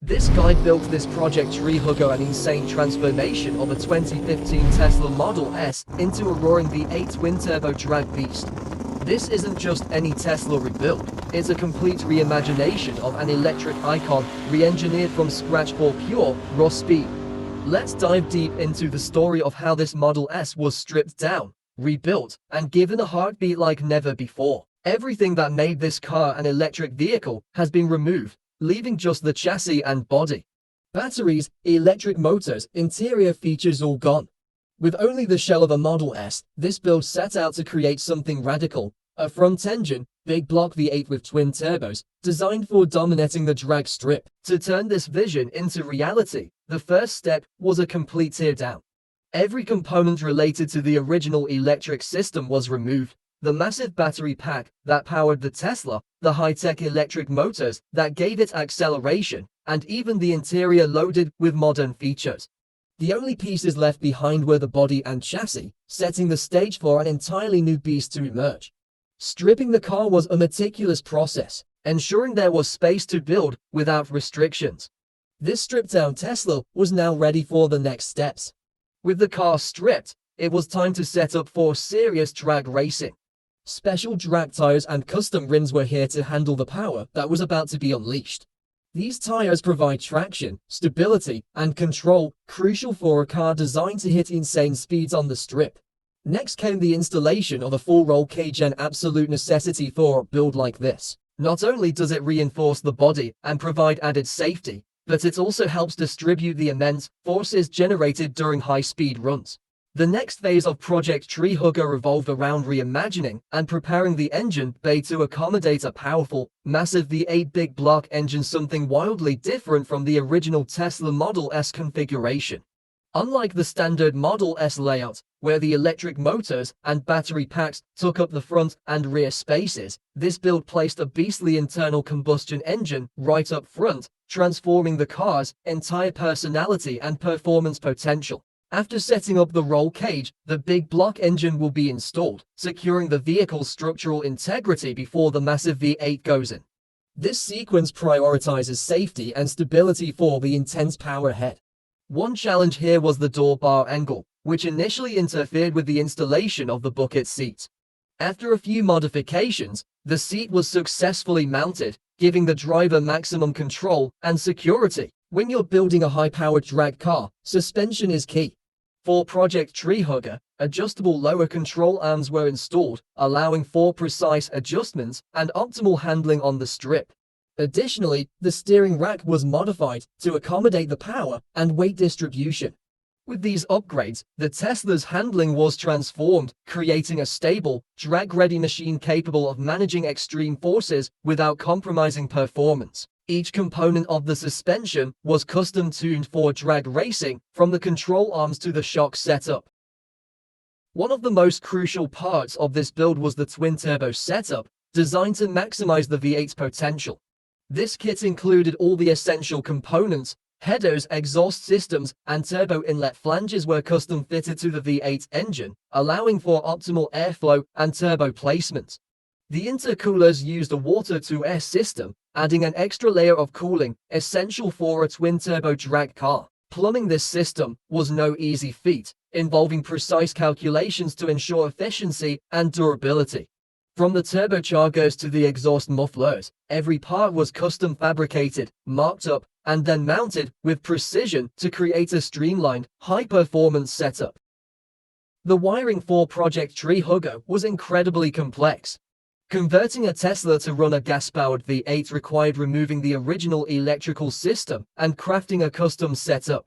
This guy built this Project Treehugger, an insane transformation of a 2015 Tesla Model S into a roaring V8 twin-turbo drag beast. This isn't just any Tesla rebuild, it's a complete reimagination of an electric icon, re-engineered from scratch for pure, raw speed. Let's dive deep into the story of how this Model S was stripped down, rebuilt, and given a heartbeat like never before. Everything that made this car an electric vehicle has been removed, leaving just the chassis and body. Batteries, electric motors, interior features all gone. With only the shell of a Model S, this build set out to create something radical. A front-engine, big block V8 with twin turbos, designed for dominating the drag strip. To turn this vision into reality, the first step was a complete teardown. Every component related to the original electric system was removed. The massive battery pack that powered the Tesla, the high-tech electric motors that gave it acceleration, and even the interior loaded with modern features. The only pieces left behind were the body and chassis, setting the stage for an entirely new beast to emerge. Stripping the car was a meticulous process, ensuring there was space to build without restrictions. This stripped-down Tesla was now ready for the next steps. With the car stripped, it was time to set up for serious drag racing. Special drag tires and custom rims were here to handle the power that was about to be unleashed. These tires provide traction, stability, and control, crucial for a car designed to hit insane speeds on the strip. Next came the installation of a full roll cage, an absolute necessity for a build like this. Not only does it reinforce the body and provide added safety, but it also helps distribute the immense forces generated during high-speed runs. The next phase of Project Treehugger revolved around reimagining and preparing the engine bay to accommodate a powerful, massive V8 big block engine, something wildly different from the original Tesla Model S configuration. Unlike the standard Model S layout, where the electric motors and battery packs took up the front and rear spaces, this build placed a beastly internal combustion engine right up front, transforming the car's entire personality and performance potential. After setting up the roll cage, the big block engine will be installed, securing the vehicle's structural integrity before the massive V8 goes in. This sequence prioritizes safety and stability for the intense power ahead. One challenge here was the door bar angle, which initially interfered with the installation of the bucket seat. After a few modifications, the seat was successfully mounted, giving the driver maximum control and security. When you're building a high-powered drag car, suspension is key. For Project Treehugger, adjustable lower control arms were installed, allowing for precise adjustments and optimal handling on the strip. Additionally, the steering rack was modified to accommodate the power and weight distribution. With these upgrades, the Tesla's handling was transformed, creating a stable, drag-ready machine capable of managing extreme forces without compromising performance. Each component of the suspension was custom-tuned for drag racing, from the control arms to the shock setup. One of the most crucial parts of this build was the twin-turbo setup, designed to maximize the V8's potential. This kit included all the essential components. Headers, exhaust systems, and turbo inlet flanges were custom-fitted to the V8 engine, allowing for optimal airflow and turbo placement. The intercoolers used a water-to-air system, adding an extra layer of cooling, essential for a twin-turbo drag car. Plumbing this system was no easy feat, involving precise calculations to ensure efficiency and durability. From the turbochargers to the exhaust mufflers, every part was custom fabricated, marked up, and then mounted with precision to create a streamlined, high-performance setup. The wiring for Project Treehugger was incredibly complex. Converting a Tesla to run a gas-powered V8 required removing the original electrical system and crafting a custom setup.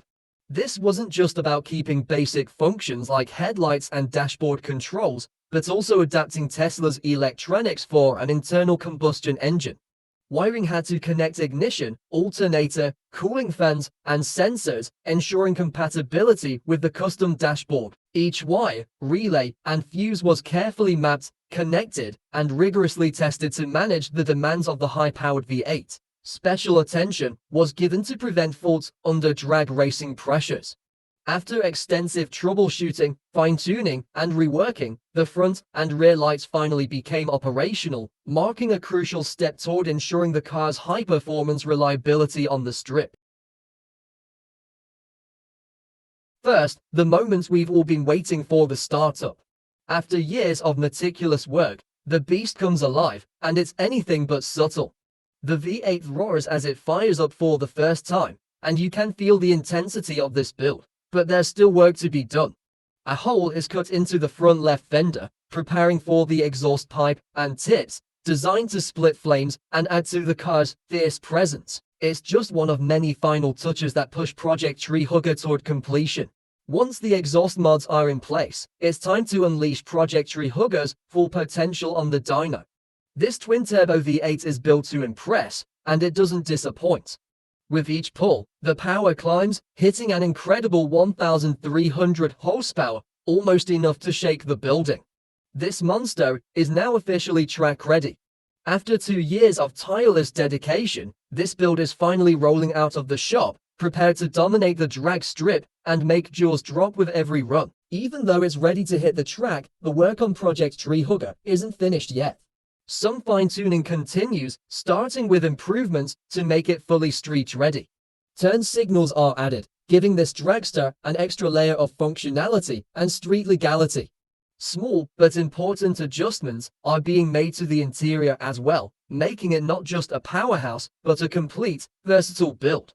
This wasn't just about keeping basic functions like headlights and dashboard controls, but also adapting Tesla's electronics for an internal combustion engine. Wiring had to connect ignition, alternator, cooling fans, and sensors, ensuring compatibility with the custom dashboard. Each wire, relay, and fuse was carefully mapped, connected, and rigorously tested to manage the demands of the high-powered V8. Special attention was given to prevent faults under drag racing pressures. After extensive troubleshooting, fine-tuning, and reworking, the front and rear lights finally became operational, marking a crucial step toward ensuring the car's high-performance reliability on the strip. First, the moment we've all been waiting for, the startup. After years of meticulous work, the beast comes alive, and it's anything but subtle. The V8 roars as it fires up for the first time, and you can feel the intensity of this build, but there's still work to be done. A hole is cut into the front left fender, preparing for the exhaust pipe and tips, designed to split flames and add to the car's fierce presence. It's just one of many final touches that push Project Treehugger toward completion. Once the exhaust mods are in place, it's time to unleash Project Treehugger's full potential on the dyno. This twin-turbo V8 is built to impress, and it doesn't disappoint. With each pull, the power climbs, hitting an incredible 1,300 horsepower, almost enough to shake the building. This monster is now officially track-ready. After 2 years of tireless dedication, this build is finally rolling out of the shop, prepared to dominate the drag strip and make jaws drop with every run. Even though it's ready to hit the track, the work on Project Treehugger isn't finished yet. Some fine-tuning continues, starting with improvements to make it fully street-ready. Turn signals are added, giving this dragster an extra layer of functionality and street legality. Small but important adjustments are being made to the interior as well, making it not just a powerhouse, but a complete, versatile build.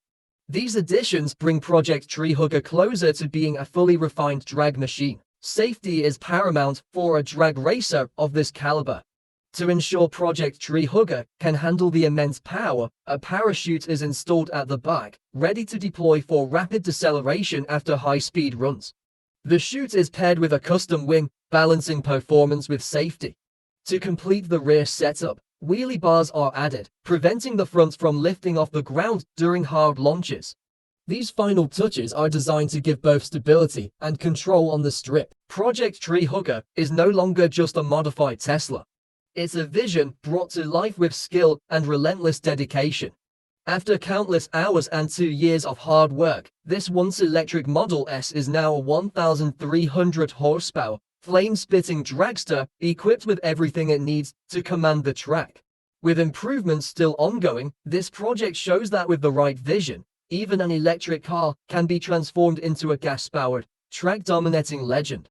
These additions bring Project Treehugger closer to being a fully refined drag machine. Safety is paramount for a drag racer of this caliber. To ensure Project Treehugger can handle the immense power, a parachute is installed at the back, ready to deploy for rapid deceleration after high-speed runs. The chute is paired with a custom wing, balancing performance with safety. To complete the rear setup, wheelie bars are added, preventing the front from lifting off the ground during hard launches. These final touches are designed to give both stability and control on the strip. Project Treehugger is no longer just a modified Tesla. It's a vision brought to life with skill and relentless dedication. After countless hours and 2 years of hard work, this once electric Model S is now a 1,300 horsepower, flame-spitting dragster equipped with everything it needs to command the track. With improvements still ongoing, this project shows that with the right vision, even an electric car can be transformed into a gas-powered, track-dominating legend.